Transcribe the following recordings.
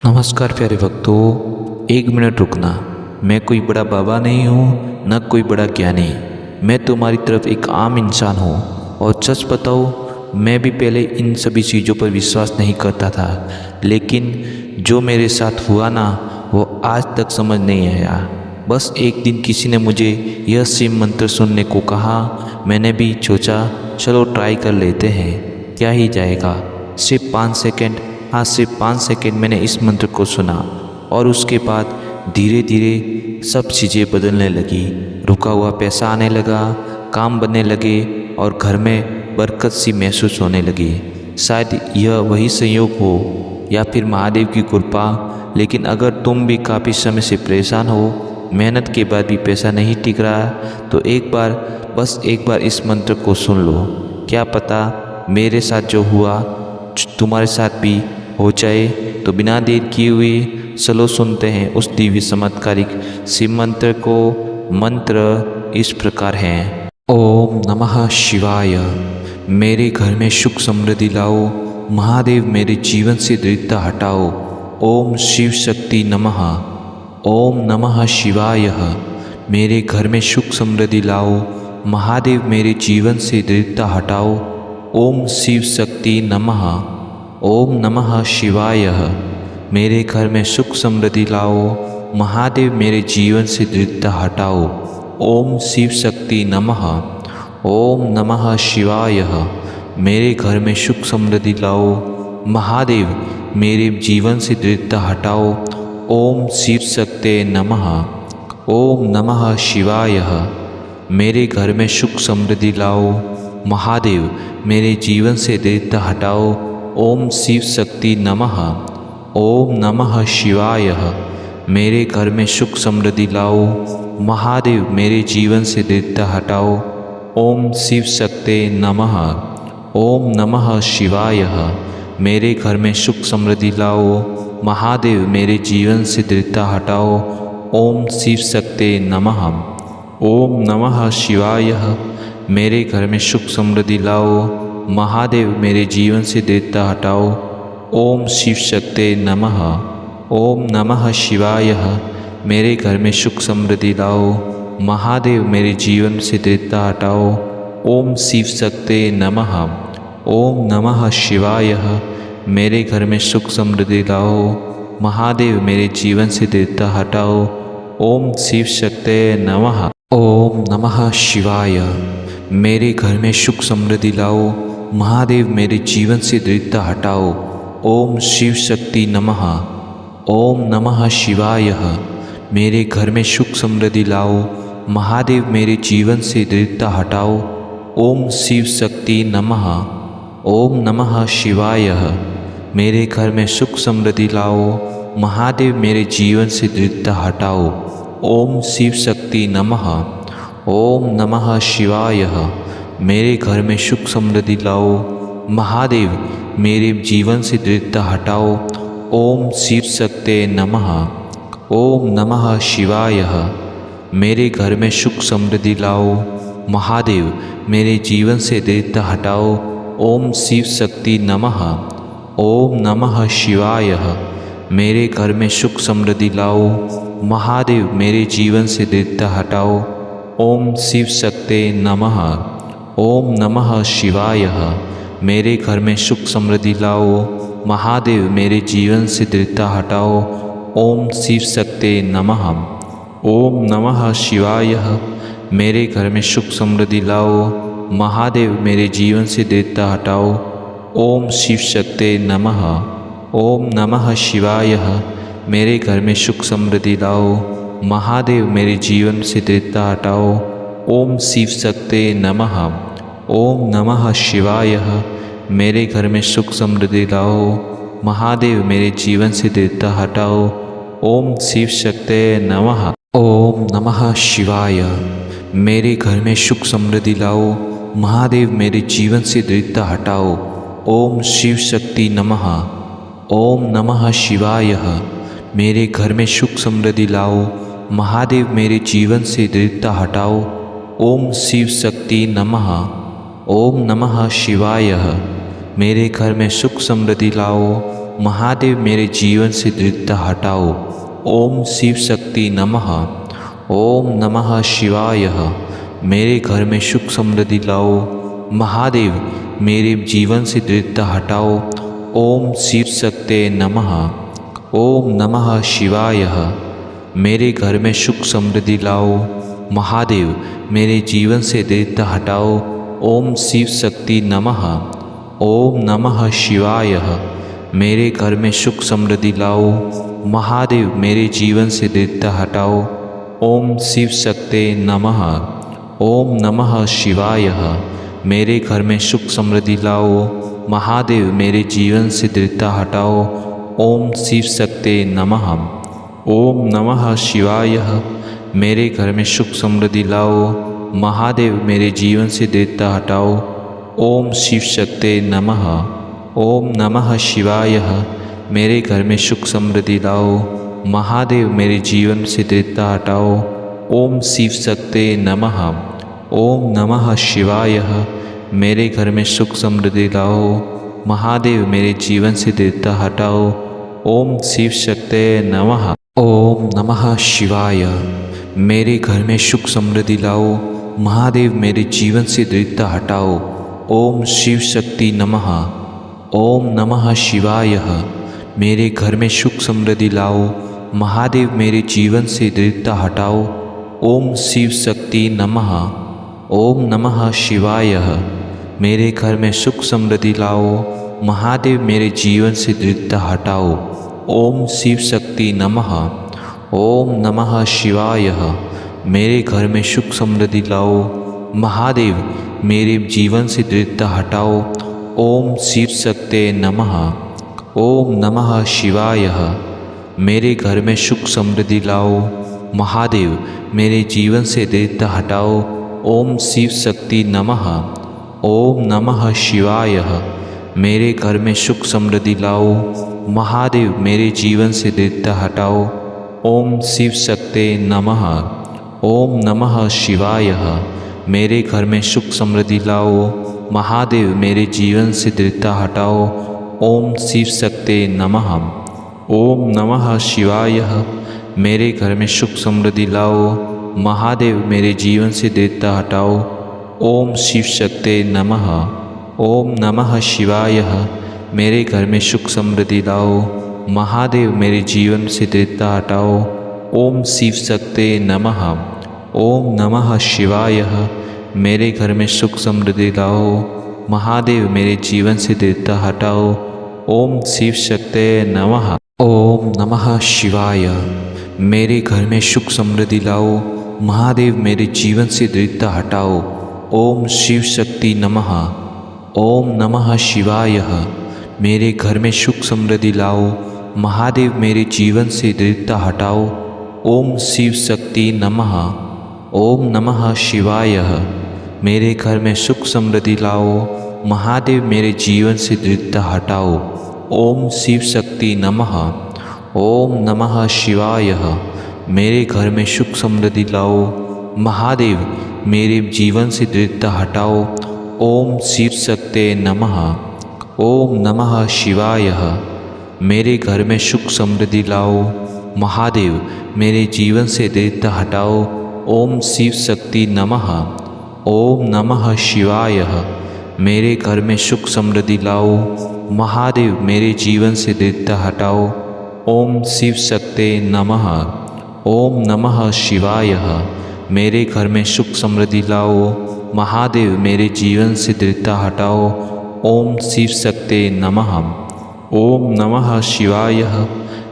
नमस्कार प्यारे भक्तों, एक मिनट रुकना। मैं कोई बड़ा बाबा नहीं हूँ, न कोई बड़ा ज्ञानी। मैं तुम्हारी तरफ एक आम इंसान हूँ। और सच बताऊँ, मैं भी पहले इन सभी चीज़ों पर विश्वास नहीं करता था, लेकिन जो मेरे साथ हुआ ना, वो आज तक समझ नहीं आया। बस एक दिन किसी ने मुझे यह शिव मंत्र सुनने को कहा। मैंने भी सोचा चलो ट्राई कर लेते हैं, क्या ही जाएगा। सिर्फ 5 सेकंड, हाँ सिर्फ 5 सेकंड मैंने इस मंत्र को सुना और उसके बाद धीरे धीरे सब चीज़ें बदलने लगी। रुका हुआ पैसा आने लगा, काम बनने लगे और घर में बरकत सी महसूस होने लगी। शायद यह वही संयोग हो या फिर महादेव की कृपा। लेकिन अगर तुम भी काफ़ी समय से परेशान हो, मेहनत के बाद भी पैसा नहीं टिक रहा, तो बस एक बार इस मंत्र को सुन लो। क्या पता मेरे साथ जो हुआ तुम्हारे साथ भी हो जाए। तो बिना देर किए हुए चलो सुनते हैं उस दिव्य चमत्कारिक शिव मंत्र को। मंत्र इस प्रकार है। ओम नमः शिवाय। मेरे घर में सुख समृद्धि लाओ, महादेव मेरे जीवन से दरिद्रता हटाओ। ओम शिव शक्ति नमः। ओम नमः शिवाय। मेरे घर में सुख समृद्धि लाओ, महादेव मेरे जीवन से दरिद्रता हटाओ। ओम शिव शक्ति नमः। ओम नमः शिवाय। मेरे घर में सुख समृद्धि लाओ, महादेव मेरे जीवन से दरिद्रता हटाओ। ओम शिव शक्ति नमः। ओम नमः शिवाय। मेरे घर में सुख समृद्धि लाओ, महादेव मेरे जीवन से दरिद्रता हटाओ। ओम शिव शक्ति नमः। ओम नमः शिवाय। मेरे घर में सुख समृद्धि लाओ, महादेव मेरे जीवन से दरिद्रता हटाओ। ओम शिव शक्ति नमः। ओम नमः शिवाय। मेरे घर में सुख समृद्धि लाओ, महादेव मेरे जीवन से दरिद्रता हटाओ। ओम शिव शक्ति नमः। ओम नमः शिवाय। मेरे घर में सुख समृद्धि लाओ, महादेव मेरे जीवन से दरिद्रता हटाओ। ओम शिव शक्ति नमः। ओम नमः शिवाय। मेरे घर में सुख समृद्धि लाओ, महादेव मेरे जीवन से दरिद्रता हटाओ। ओम शिव शक्ति नमः। ओम नमः शिवाय। मेरे घर में सुख समृद्धि लाओ, महादेव मेरे जीवन से दरिद्रता हटाओ। ओम शिव शक्ति नमः। ओम नमः शिवाय। मेरे घर में सुख समृद्धि लाओ, महादेव मेरे जीवन से दरिद्रता हटाओ। ओम शिव शक्ति नमः। ओम नमः शिवाय। मेरे घर में सुख समृद्धि लाओ, महादेव मेरे जीवन से दरिद्रता हटाओ। ओम शिव शक्ति नमः। ओम नमः शिवाय। मेरे घर में सुख समृद्धि लाओ, महादेव मेरे जीवन से दरिद्रता हटाओ। ओम शिव शक्ति नमः। ओम नमः शिवाय। मेरे घर में सुख समृद्धि लाओ, महादेव मेरे जीवन से दरिद्रता हटाओ। ओम शिव शक्ति नमः। ओम नमः शिवाय। मेरे घर में सुख समृद्धि लाओ, महादेव मेरे जीवन से दरिद्रता हटाओ। ओम शिव शक्ति नमः। ओम नमः शिवाय। मेरे घर में सुख समृद्धि लाओ, महादेव मेरे जीवन से दरिद्रता हटाओ। ओम शिव शक्ति नमः। ओम नमः शिवाय। मेरे घर में सुख समृद्धि लाओ, महादेव मेरे जीवन से दरिद्रता हटाओ। ओम शिव शक्ति नमः। ओम नमः शिवाय। मेरे घर में सुख समृद्धि लाओ, महादेव मेरे जीवन से दरिद्रता हटाओ। ओम शिव शक्ति नमः। ओम नमः शिवाय। मेरे घर में सुख समृद्धि लाओ, महादेव मेरे जीवन से दरिद्रता हटाओ। ओम शिव शक्ति नमः। ओम नमः शिवाय। मेरे घर में सुख समृद्धि लाओ, महादेव मेरे जीवन से दरिद्रता हटाओ। ओम शिव शक्ति नमः। ओम नमः शिवाय। मेरे घर में सुख समृद्धि लाओ, महादेव मेरे जीवन से दरिद्रता हटाओ। ओम शिव शक्ति नमः। ओम नमः शिवाय। मेरे घर में सुख समृद्धि लाओ, महादेव मेरे जीवन से दरिद्रता हटाओ। ओम शिव शक्ति नमः। ओम नमः शिवाय। मेरे घर में सुख समृद्धि लाओ, महादेव मेरे जीवन से दरिद्रता हटाओ। ओम शिव शक्ति नमः। ओम नमः शिवाय। मेरे घर में सुख समृद्धि लाओ, महादेव मेरे जीवन से दरिद्रता हटाओ। ओम शिव शक्ति नमः। ओम नमः शिवाय। मेरे घर में सुख समृद्धि लाओ। महादेव मेरे जीवन से दरिद्रता हटाओ। ओम शिव शक्ति नमः। ओम नमः शिवाय। मेरे घर में सुख समृद्धि लाओ। महादेव मेरे जीवन से दरिद्रता हटाओ। ओम शिव शक्ति नमः। ओम नमः शिवाय। मेरे घर में सुख समृद्धि लाओ। महादेव मेरे जीवन से दरिद्रता हटाओ। ओम शिव शक्ति नमः। ओम नमः शिवाय। मेरे घर में सुख समृद्धि लाओ। महादेव मेरे जीवन से दरिद्रता हटाओ। ओम शिव शक्ति नमः। ओम नमः शिवाय। मेरे घर में सुख समृद्धि लाओ। महादेव मेरे जीवन से दरिद्रता हटाओ। ओम शिव शक्ति नमः। ओम नमः शिवाय। मेरे घर में सुख समृद्धि लाओ। महादेव मेरे जीवन से दरिद्रता हटाओ। ओम शिव शक्ति नमः। ओम नमः शिवाय। मेरे घर में सुख समृद्धि लाओ। महादेव मेरे जीवन से दरिद्रता हटाओ। ओम शिव शक्ति नमः। ओम नमः शिवाय। मेरे घर में सुख समृद्धि लाओ। महादेव मेरे जीवन से दरिद्रता हटाओ। ओम शिव शक्ति नमः। ओम नमः शिवाय। मेरे घर में सुख समृद्धि लाओ। महादेव मेरे जीवन से दरिद्रता हटाओ। ओम शिव शक्ति नमः। ओम नमः शिवाय। मेरे घर में सुख समृद्धि लाओ। महादेव मेरे जीवन से दरिद्रता हटाओ। ओम शिव शक्ति नमः। ओम नमः शिवाय। मेरे घर में सुख समृद्धि लाओ। महादेव मेरे जीवन से दरिद्रता हटाओ। ओम शिव शक्ति नमः। ओम नमः शिवाय। मेरे घर में सुख समृद्धि लाओ। महादेव मेरे जीवन से दरिद्रता हटाओ। ओम शिव शक्ति नमः। ओम नमः शिवाय। मेरे घर में सुख समृद्धि लाओ। महादेव मेरे जीवन से दरिद्रता हटाओ। ओम शिव शक्ति नमः। ओम नमः शिवाय। मेरे घर में सुख समृद्धि लाओ। महादेव मेरे जीवन से दरिद्रता हटाओ। ओम शिव शक्ति नमः। ओम नमः शिवाय। मेरे घर में सुख समृद्धि लाओ। महादेव मेरे जीवन से दरिद्रता हटाओ। ओम शिव शक्ति नमः। ओम नमः शिवाय। मेरे घर में सुख समृद्धि लाओ। महादेव मेरे जीवन से दरिद्रता हटाओ। ओम शिव शक्ति नमः। ओम नमः शिवाय। मेरे घर में सुख समृद्धि लाओ। महादेव मेरे जीवन से दरिद्रता हटाओ। ओम शिव शक्ति नमः। ओम नमः शिवाय। मेरे घर में सुख समृद्धि लाओ। महादेव मेरे जीवन से दरिद्रता हटाओ। ओम शिव शक्ति नमः। ओम नमः शिवाय। मेरे घर में सुख समृद्धि लाओ। महादेव मेरे जीवन से दरिद्रता हटाओ। ओम शिव शक्ति नमः। ओम नमः शिवाय। मेरे घर में सुख समृद्धि लाओ। महादेव मेरे जीवन से दरिद्रता हटाओ। ओम शिव शक्ति नमः। ओम नमः शिवाय। मेरे घर में सुख समृद्धि लाओ। महादेव मेरे जीवन से दरिद्रता हटाओ। ओम शिव शक्ति नमः। ओम नमः शिवाय। मेरे घर में सुख समृद्धि लाओ। महादेव मेरे जीवन से दरिद्रता हटाओ। ओम शिव शक्ति नमः। ओम नमः शिवाय। मेरे घर में सुख समृद्धि लाओ। महादेव मेरे जीवन से दरिद्रता हटाओ। ओम शिव शक्ति नमः। ओम नमः शिवाय। मेरे घर में सुख समृद्धि लाओ। महादेव मेरे जीवन से दरिद्रता हटाओ। ओम शिव शक्ति नमः। ओम नमः शिवाय।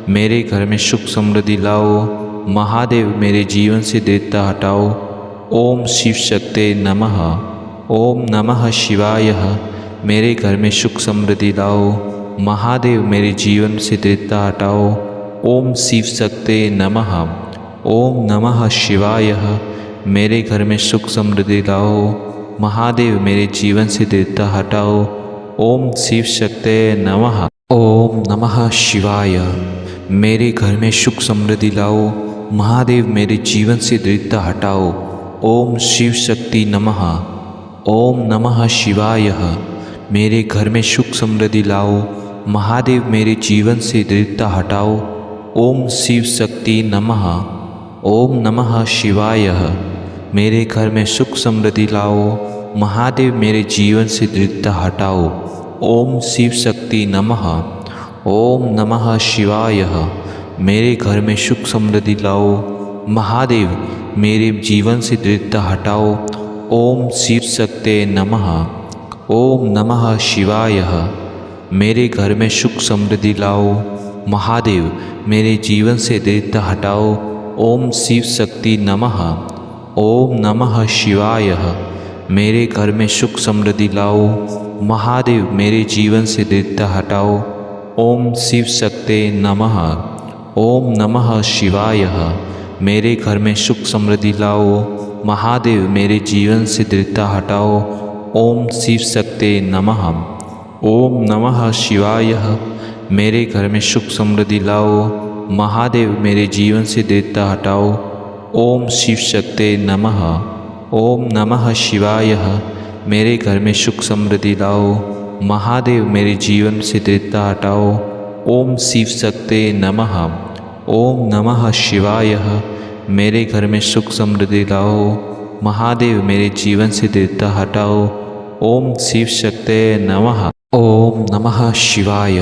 मेरे घर में सुख समृद्धि लाओ। महादेव मेरे जीवन से दरिद्रता हटाओ। ओम शिव शक्ति नमः। ओम नमः शिवाय। मेरे घर में सुख समृद्धि लाओ। महादेव मेरे जीवन से दरिद्रता हटाओ। ओम शिव शक्ति नमः। ओम नमः शिवाय। मेरे घर में सुख समृद्धि लाओ। महादेव मेरे जीवन से दरिद्रता हटाओ। ओम शिव शक्ति नमः। ओम नमः शिवाय। मेरे घर में सुख समृद्धि लाओ। महादेव मेरे जीवन से दरिद्रता हटाओ। ओम शिव शक्ति नमः। ओम नमः शिवाय। मेरे घर में सुख समृद्धि लाओ। महादेव मेरे जीवन से दरिद्रता हटाओ। ओम शिव शक्ति नमः। ओम नमः शिवाय। मेरे घर में सुख समृद्धि लाओ। महादेव मेरे जीवन से दरिद्रता हटाओ। ओम शिव शक्ति नमः। ओम नमः शिवाय। मेरे घर में सुख समृद्धि लाओ। महादेव मेरे जीवन से दरिद्रता हटाओ। ओम शिव शक्ति नमः। ओम नमः शिवाय। मेरे घर में सुख समृद्धि लाओ। महादेव मेरे जीवन से दरिद्रता हटाओ। ओम शिव शक्ति नमः। ओम नमः शिवाय। मेरे घर में सुख समृद्धि लाओ। महादेव मेरे जीवन से दरिद्रता हटाओ। ओम शिव शक्ति नमः। ओम नमः शिवाय। मेरे घर में सुख समृद्धि लाओ। महादेव मेरे जीवन से दरिद्रता हटाओ। ओम शिव शक्ति नमः। ओम नमः शिवाय। मेरे घर में सुख समृद्धि लाओ। महादेव मेरे जीवन से दरिद्रता हटाओ। ओम शिव शक्ति नमः। ओम नमः शिवाय। मेरे घर में सुख समृद्धि लाओ। महादेव मेरे जीवन से दरिद्रता हटाओ। ओम शिव शक्ति नमः। ओम नमः शिवाय। मेरे घर में सुख समृद्धि लाओ। महादेव मेरे जीवन से दरिद्रता हटाओ। ओम शिव शक्ति नमः। ओम नमः शिवाय।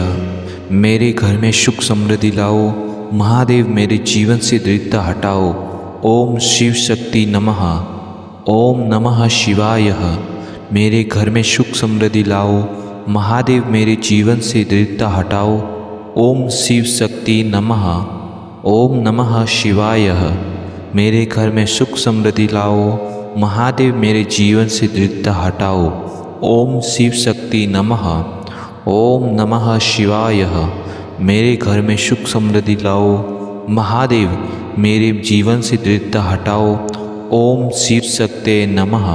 मेरे घर में सुख समृद्धि लाओ। महादेव मेरे जीवन से दरिद्रता हटाओ। ओम शिव शक्ति नमः। ओम नमः शिवाय। मेरे घर में सुख समृद्धि लाओ। महादेव मेरे जीवन से दरिद्रता हटाओ। ओम शिव शक्ति नमः। ओम नमः शिवाय। मेरे घर में सुख समृद्धि लाओ। महादेव मेरे जीवन से दरिद्रता हटाओ। ओम शिव शक्ति नमः। ओम नमः शिवाय। मेरे घर में सुख समृद्धि लाओ। महादेव मेरे जीवन से दरिद्रता हटाओ। ओम शिव शक्ति नमः।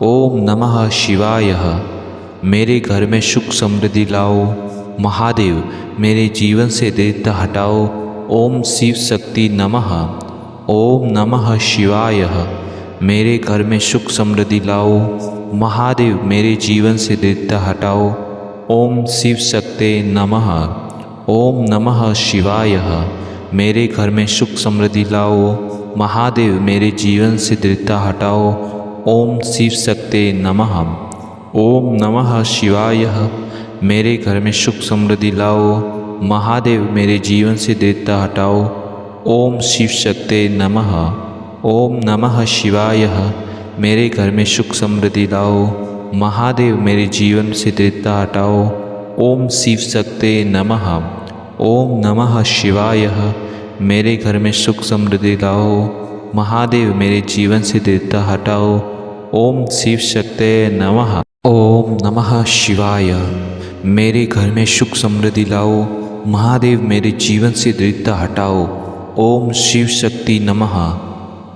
ओम नमः शिवाय। मेरे घर में सुख समृद्धि लाओ। महादेव मेरे जीवन से दरिद्रता हटाओ। ओम शिव शक्ति नमः। ओम नमः शिवाय। मेरे घर में सुख समृद्धि लाओ। महादेव मेरे जीवन से दरिद्रता हटाओ। ओम शिव शक्ति नमः। ओम नमः शिवाय। मेरे घर में सुख समृद्धि लाओ। महादेव मेरे जीवन से दरिद्रता हटाओ। ओम शिव शक्ति नमः। ओम नमः शिवाय। मेरे घर में सुख समृद्धि लाओ। महादेव मेरे जीवन से दरिद्रता हटाओ। ओम शिव शक्ति नमः। ओम नमः शिवाय। मेरे घर में सुख समृद्धि लाओ। महादेव मेरे जीवन से दरिद्रता हटाओ। ओम शिव शक्ति नमः। ओम नमः शिवाय। मेरे घर में सुख समृद्धि लाओ। महादेव मेरे जीवन से दरिद्रता हटाओ। ओम शिव शक्ति नमः। ओम नमः शिवाय। मेरे घर में सुख समृद्धि लाओ। महादेव मेरे जीवन से दरिद्रता हटाओ। ओम शिव शक्ति नमः।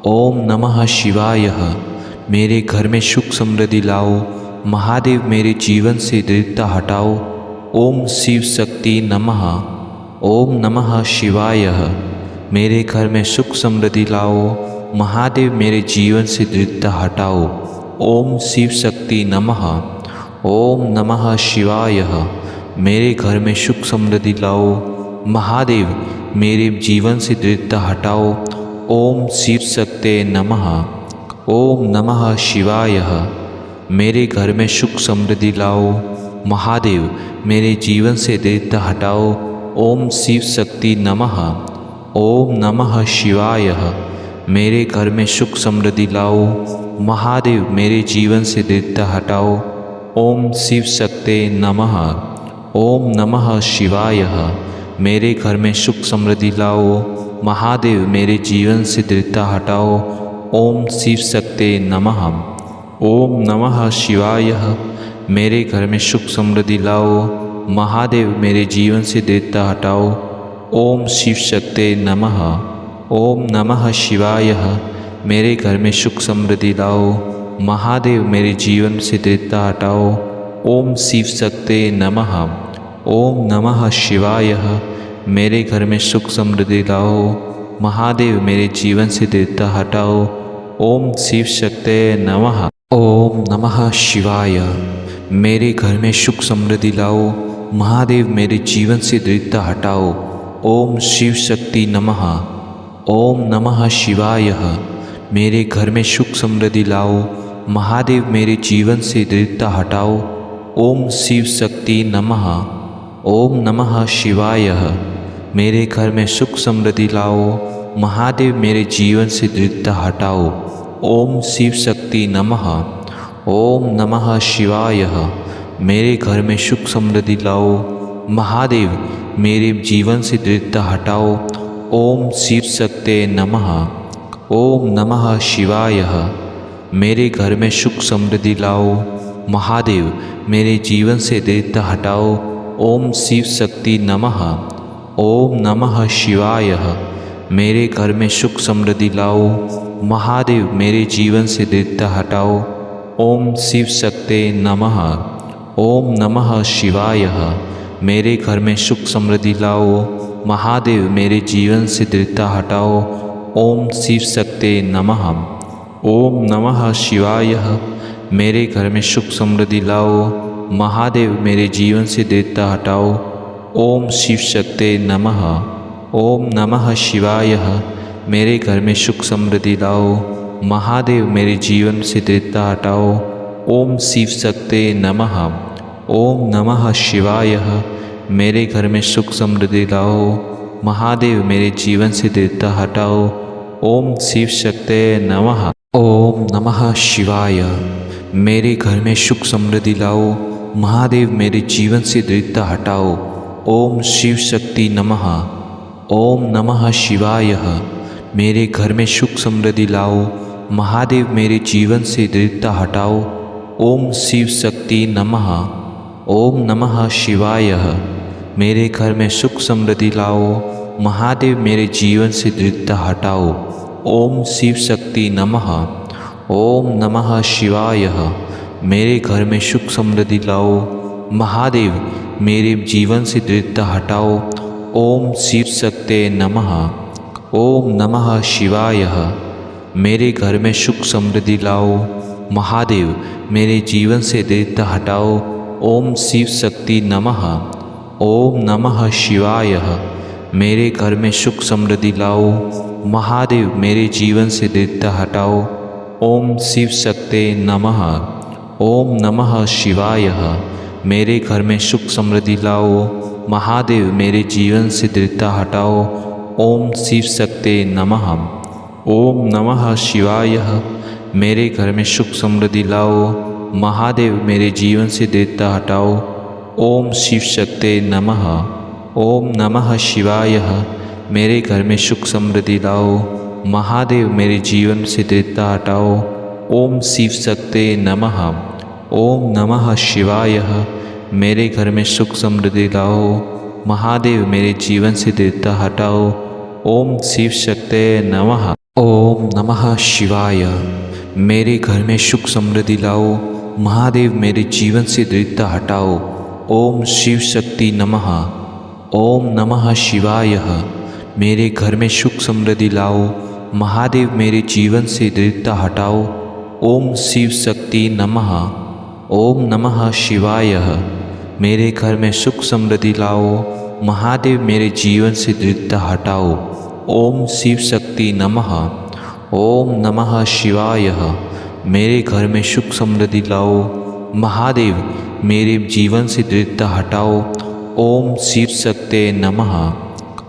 ओम नमः शिवाय। मेरे घर में सुख समृद्धि लाओ। महादेव मेरे जीवन से दरिद्रता हटाओ। ओम शिव शक्ति नमः। ओम नमः शिवाय। मेरे घर में सुख समृद्धि लाओ। महादेव मेरे जीवन से दरिद्रता हटाओ। ओम शिव शक्ति नमः। ओम नमः शिवाय। मेरे घर में सुख समृद्धि लाओ। महादेव मेरे जीवन से दरिद्रता हटाओ। ओम शिव शक्ति नमः। ओम नमः शिवाय। मेरे घर में सुख समृद्धि लाओ। महादेव मेरे जीवन से दरिद्रता हटाओ। ओम शिव शक्ति नमः। ओम नमः शिवाय। मेरे घर में सुख समृद्धि लाओ। महादेव मेरे जीवन से दरिद्रता हटाओ। ओम शिव शक्ति नमः। ओम नमः शिवाय। मेरे घर में सुख समृद्धि लाओ। महादेव मेरे जीवन से दरिद्रता हटाओ। ओम शिव शक्ति नमः। ओम नमः शिवाय। मेरे घर में सुख समृद्धि लाओ। महादेव मेरे जीवन से दरिद्रता हटाओ। ओम शिव शक्ति नमः। ओम नमः शिवाय। मेरे घर में सुख समृद्धि लाओ। महादेव मेरे जीवन से दरिद्रता हटाओ। ओम शिव शक्ति नमः। ओम नमः शिवाय। मेरे घर में सुख समृद्धि लाओ। महादेव मेरे जीवन से दरिद्रता हटाओ। ओम शिव शक्ति नमः। ओम नमः शिवाय। मेरे घर में सुख समृद्धि लाओ। महादेव मेरे जीवन से दरिद्रता हटाओ। ओम शिव शक्ति नमः। ओम नमः शिवाय। मेरे घर में सुख समृद्धि लाओ। महादेव मेरे जीवन से दरिद्रता हटाओ। ओम शिव शक्ति नमः। ओम नमः शिवाय। मेरे घर में सुख समृद्धि लाओ। महादेव मेरे जीवन से दरिद्रता हटाओ। ओम शिव शक्ति नमः। ओम नमः शिवाय। मेरे घर में सुख समृद्धि लाओ। महादेव मेरे जीवन से दरिद्रता हटाओ। ओम शिव शक्ति नमः। ओम नमः शिवाय। मेरे घर में सुख समृद्धि लाओ। महादेव मेरे जीवन से दरिद्रता हटाओ। ओम शिव शक्ति नमः। ओम नमः शिवाय। मेरे घर में सुख समृद्धि लाओ। महादेव मेरे जीवन से दरिद्रता हटाओ। ओम शिव शक्ति नमः। ओम नमः शिवाय। मेरे घर में सुख समृद्धि लाओ। महादेव मेरे जीवन से दरिद्रता हटाओ। ओम शिव शक्ति नमः। ओम नमः शिवाय। मेरे घर में सुख समृद्धि लाओ। महादेव मेरे जीवन से दरिद्रता हटाओ। ओम शिव शक्ति नमः। ओम नमः शिवाय। मेरे घर में सुख समृद्धि लाओ। महादेव मेरे जीवन से दरिद्रता हटाओ। ओम शिव शक्ति नमः। ओम नमः शिवाय। मेरे घर में सुख समृद्धि लाओ। महादेव मेरे जीवन से दरिद्रता हटाओ। ओम शिव शक्ति नमः। ओम नमः शिवाय। मेरे घर में सुख समृद्धि लाओ। महादेव मेरे जीवन से दरिद्रता हटाओ। ओम शिव शक्ति नमः। ओम नमः शिवाय। मेरे घर में सुख समृद्धि लाओ। महादेव मेरे जीवन से दरिद्रता हटाओ। ओम शिव शक्ति नमः। ओम नमः शिवाय। मेरे घर में सुख समृद्धि लाओ। महादेव मेरे जीवन से दरिद्रता हटाओ। ओम शिव शक्ति नमः। ओम नमः शिवाय। मेरे घर में सुख समृद्धि लाओ। महादेव मेरे जीवन से दरिद्रता हटाओ। ओम शिव शक्ति नमः। ओम नमः शिवाय। मेरे घर में सुख समृद्धि लाओ। महादेव मेरे जीवन से दरिद्रता हटाओ। ओम शिव शक्ति नमः। ओम नमः शिवाय। मेरे घर में सुख समृद्धि लाओ। महादेव मेरे जीवन से दरिद्रता हटाओ। ओम शिव शक्ति नमः। ओम नमः शिवाय। मेरे घर में सुख समृद्धि लाओ। महादेव मेरे जीवन से दरिद्रता हटाओ। ओम शिव शक्ति नमः। ओम नमः शिवाय। मेरे घर में सुख समृद्धि लाओ। महादेव मेरे जीवन से दरिद्रता हटाओ। ओम शिव शक्ति नमः। ओम नमः शिवाय। मेरे घर में सुख समृद्धि लाओ। महादेव मेरे जीवन से दरिद्रता हटाओ। ओम शिव शक्ति नमः। ओम नमः शिवाय। मेरे घर में सुख समृद्धि लाओ। महादेव मेरे जीवन से दरिद्रता हटाओ। ओम शिव शक्ति नमः। ओम नमः शिवाय। मेरे घर में सुख समृद्धि लाओ। महादेव मेरे जीवन से दरिद्रता हटाओ। ओम शिव शक्ति नमः। ओम नमः शिवाय। मेरे घर में सुख समृद्धि लाओ। महादेव मेरे जीवन से दरिद्रता हटाओ। ओम शिव शक्ति नमः। ओम नमः शिवाय। मेरे घर में सुख समृद्धि लाओ। महादेव मेरे जीवन से दरिद्रता हटाओ। ओम शिव शक्ति नमः। ओम नमः शिवाय। मेरे घर में सुख समृद्धि लाओ। महादेव मेरे जीवन से दरिद्रता हटाओ। ओम शिव शक्ति नमः।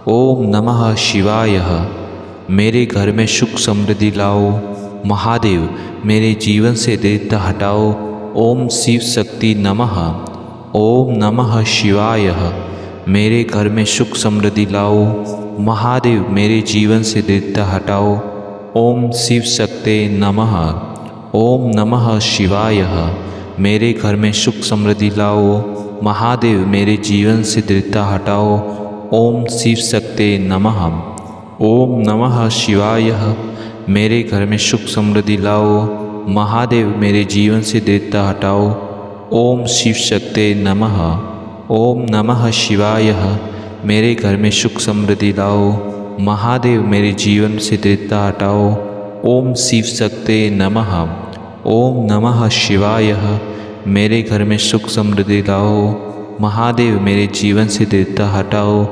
ओम नमः शिवाय। मेरे घर में सुख समृद्धि लाओ। महादेव मेरे जीवन से दरिद्रता हटाओ। ओम शिव शक्ति नमः। ओम नमः शिवाय। मेरे घर में सुख समृद्धि लाओ। महादेव मेरे जीवन से दरिद्रता हटाओ। ओम शिव शक्ति नमः। ओम नमः शिवाय। मेरे घर में सुख समृद्धि लाओ। महादेव मेरे जीवन से दरिद्रता हटाओ। ओम शिव शक्ति नमः। ओम नमः शिवाय। मेरे घर में सुख समृद्धि लाओ। महादेव मेरे जीवन से दरिद्रता हटाओ। ओम शिव शक्ति नमः। ओम नमः शिवाय। मेरे घर में सुख समृद्धि लाओ। महादेव मेरे जीवन से दरिद्रता हटाओ। ओम शिव शक्ति नमः। ओम नमः शिवाय। मेरे घर में सुख समृद्धि लाओ। महादेव मेरे जीवन से दरिद्रता हटाओ।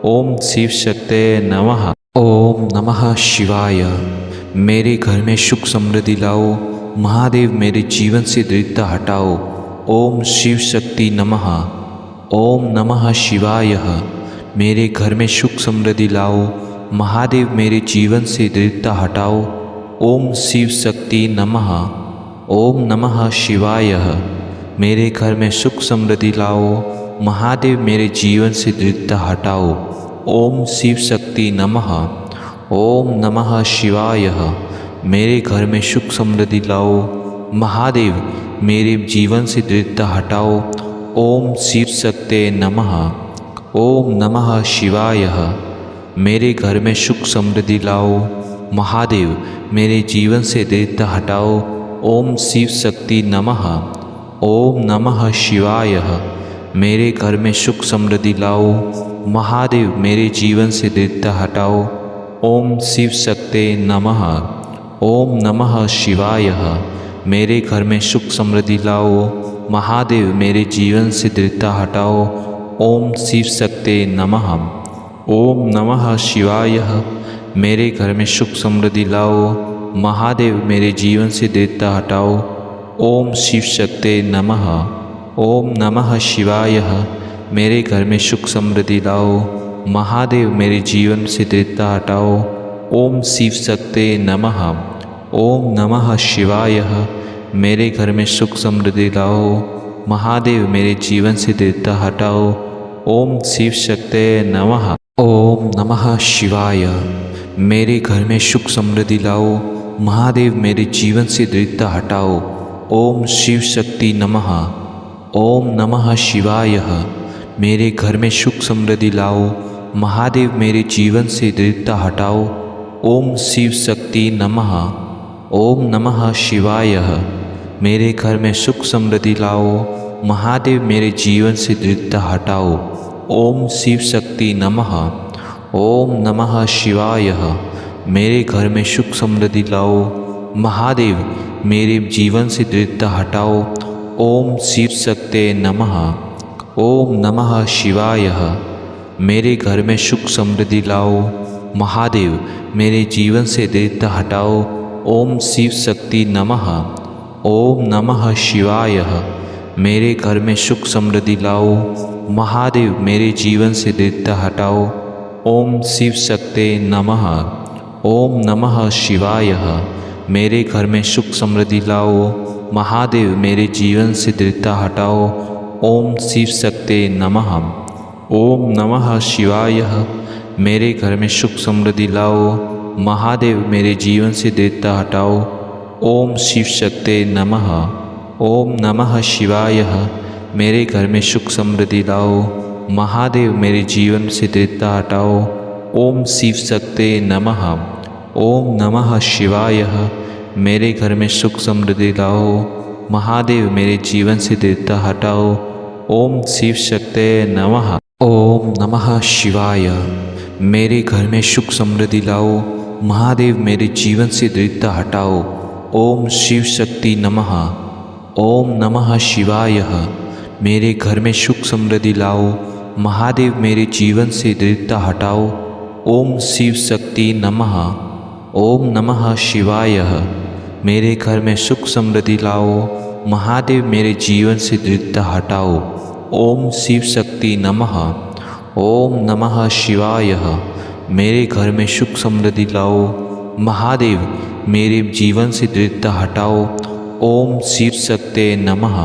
ओम शिव शक्ते नमः। ओम नमः शिवाय। मेरे घर में सुख समृद्धि लाओ। महादेव मेरे जीवन से दरिद्रता हटाओ। ओम शिव शक्ति नमः। ओम नमः शिवाय। मेरे घर में सुख समृद्धि लाओ। महादेव मेरे जीवन से दरिद्रता हटाओ। ओम शिव शक्ति नमः। ओम नमः शिवाय। मेरे घर में सुख समृद्धि लाओ। महादेव मेरे जीवन से दरिद्रता हटाओ। ओम शिव शक्ति नमः। ओम नमः शिवाय। मेरे घर में सुख समृद्धि लाओ। महादेव मेरे जीवन से दरिद्रता हटाओ। ओम शिव शक्ते नमः। ओम नमः शिवाय। मेरे घर में सुख समृद्धि लाओ। महादेव मेरे जीवन से दरिद्रता हटाओ। ओम शिव शक्ति नमः। ओम नमः शिवाय। मेरे घर में सुख समृद्धि लाओ। महादेव मेरे जीवन से दरिद्रता हटाओ। ओम शिव शक्ते नमः। ओम नमः शिवाय। मेरे घर में सुख समृद्धि लाओ। महादेव मेरे जीवन से दरिद्रता हटाओ। ओम शिव शक्ते नमः। ओम नमः शिवाय। मेरे घर में सुख समृद्धि लाओ। महादेव मेरे जीवन से दरिद्रता हटाओ। ओम शिव शक्ते नमः। ओम नमः शिवाय। मेरे घर में सुख समृद्धि लाओ। महादेव मेरे जीवन से दरिद्रता हटाओ। ओम शिव शक्ते नमः। ओम नमः शिवाय। मेरे घर में सुख समृद्धि लाओ। महादेव मेरे जीवन से दरिद्रता हटाओ। ओम शिव शक्ते नमः। ओम नमः शिवाय। मेरे घर में सुख समृद्धि लाओ। महादेव मेरे जीवन से दरिद्रता हटाओ। ओम शिव शक्ति नमः। ओम नमः शिवाय। मेरे घर में सुख समृद्धि लाओ। महादेव मेरे जीवन से दरिद्रता हटाओ। ओम शिव शक्ति नमः। ओम नमः शिवाय। मेरे घर में सुख समृद्धि लाओ। महादेव मेरे जीवन से दरिद्रता हटाओ। ओम शिव शक्ति नमः। ओम नमः शिवाय। मेरे घर में सुख समृद्धि लाओ। महादेव मेरे जीवन से दरिद्रता हटाओ। ओम शिव शक्ते नमः। ओम नमः शिवाय। मेरे घर में सुख समृद्धि लाओ। महादेव मेरे जीवन से दरिद्रता हटाओ। ओम शिव शक्ति नमः। ओम नमः शिवाय। मेरे घर में सुख समृद्धि लाओ। महादेव मेरे जीवन से दरिद्रता हटाओ। ओम शिव शक्ते नमः। ओम नमः शिवाय। मेरे घर में सुख समृद्धि लाओ। महादेव मेरे जीवन से दरिद्रता हटाओ। ओम शिव शक्ते नमः। ओम नमः शिवाय। मेरे घर में सुख समृद्धि लाओ। महादेव मेरे जीवन से दरिद्रता हटाओ। ओम शिव शक्ते नमः। ओम नमः शिवाय। मेरे घर में सुख समृद्धि लाओ। महादेव मेरे जीवन से दरिद्रता हटाओ। ओम शिव शक्ते नमः। ओम नमः शिवाय। मेरे घर में सुख समृद्धि लाओ। महादेव मेरे जीवन से दरिद्रता हटाओ। ओम शिव शक्ते नमः। ओम नमः शिवाय। मेरे घर में सुख समृद्धि लाओ। महादेव मेरे जीवन से दरिद्रता हटाओ। ओम शिव शक्ति नमः। ओम नमः शिवाय। मेरे घर में सुख समृद्धि लाओ। महादेव मेरे जीवन से दरिद्रता हटाओ। ओम शिव शक्ति नमः। ओम नमः शिवाय। मेरे घर में सुख समृद्धि लाओ। महादेव मेरे जीवन से दरिद्रता हटाओ। ओम शिव शक्ति नमः। ओम नमः शिवाय। मेरे घर में सुख समृद्धि लाओ। महादेव मेरे जीवन से दरिद्रता हटाओ। ओम शिव शक्ते नमः।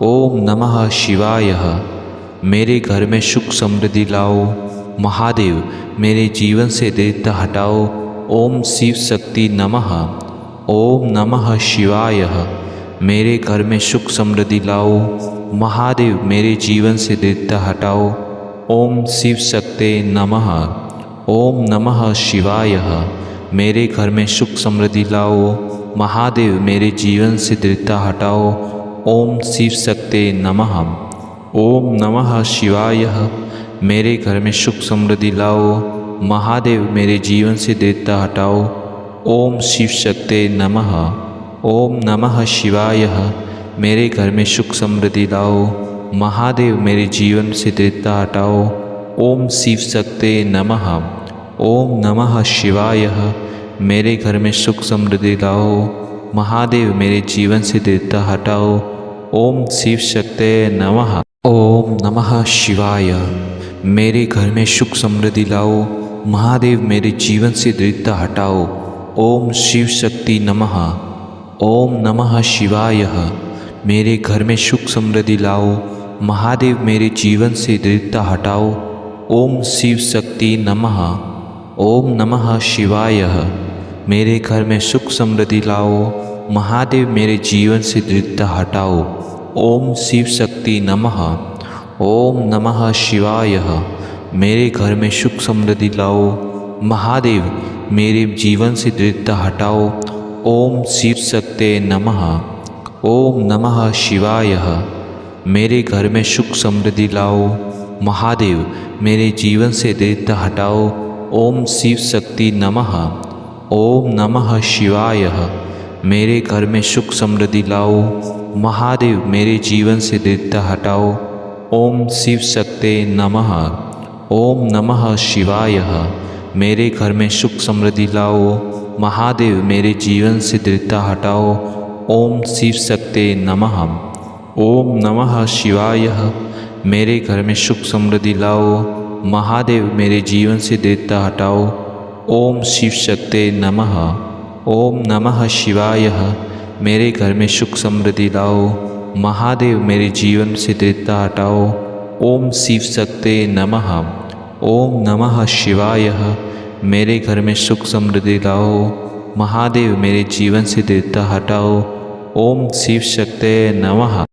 ओम नमः शिवाय। मेरे घर में सुख समृद्धि लाओ। महादेव मेरे जीवन से दरिद्रता हटाओ। ओम शिव शक्ति नमः। ओम नमः शिवाय। मेरे घर में सुख समृद्धि लाओ। महादेव मेरे जीवन से दरिद्रता हटाओ। ओम शिव शक्ते नमः। ओम नमः शिवाय। मेरे घर में सुख समृद्धि लाओ। महादेव मेरे जीवन से दरिद्रता हटाओ। ओम शिव शक्ते नमः। ओम नमः शिवाय। मेरे घर में सुख समृद्धि लाओ। महादेव मेरे जीवन से दरिद्रता हटाओ। ओम शिव शक्ते नमः। ओम नमः शिवाय। मेरे घर में सुख समृद्धि लाओ। महादेव मेरे जीवन से दरिद्रता हटाओ। ओम शिव शक्ते नमः। ओम नमः शिवाय। मेरे घर में सुख समृद्धि लाओ। महादेव मेरे जीवन से दरिद्रता हटाओ। ओम शिव शक्ते नमः। ओम नमः शिवाय। मेरे घर में सुख समृद्धि लाओ। महादेव मेरे जीवन से दरिद्रता हटाओ। ओम शिव शक्ति नमः। ओम नमः शिवाय। मेरे घर में सुख समृद्धि लाओ। महादेव मेरे जीवन से दरिद्रता हटाओ। ओम शिव शक्ति नमः। ओम नमः शिवाय। मेरे घर में सुख समृद्धि लाओ। महादेव मेरे जीवन से दरिद्रता हटाओ। ओम शिव शक्ति नमः। ओम नमः शिवाय। मेरे घर में सुख समृद्धि लाओ। महादेव मेरे जीवन से दरिद्रता हटाओ। ओम शिव शक्ते नमः। ओम नमः शिवाय। मेरे घर में सुख समृद्धि लाओ। महादेव मेरे जीवन से दरिद्रता हटाओ। ओम शिव शक्ति नमः। ओम नमः शिवाय। मेरे घर में सुख समृद्धि लाओ। महादेव मेरे जीवन से दरिद्रता हटाओ। ओम शिव शक्ते नमः। ओम नमः शिवाय। मेरे घर में सुख समृद्धि लाओ। महादेव मेरे जीवन से दरिद्रता हटाओ। ओम शिव शक्ते नमः। ओम नमः शिवाय। मेरे घर में सुख समृद्धि लाओ। महादेव मेरे जीवन से दरिद्रता हटाओ। ओम शिव शक्ते नमः। ओम नमः शिवाय। मेरे घर में सुख समृद्धि लाओ। महादेव मेरे जीवन से दरिद्रता हटाओ। ओम शिव शक्ते नमः। ओम नमः शिवाय। मेरे घर में सुख समृद्धि लाओ। महादेव मेरे जीवन से दरिद्रता हटाओ। ओम शिव शक्ते नमः।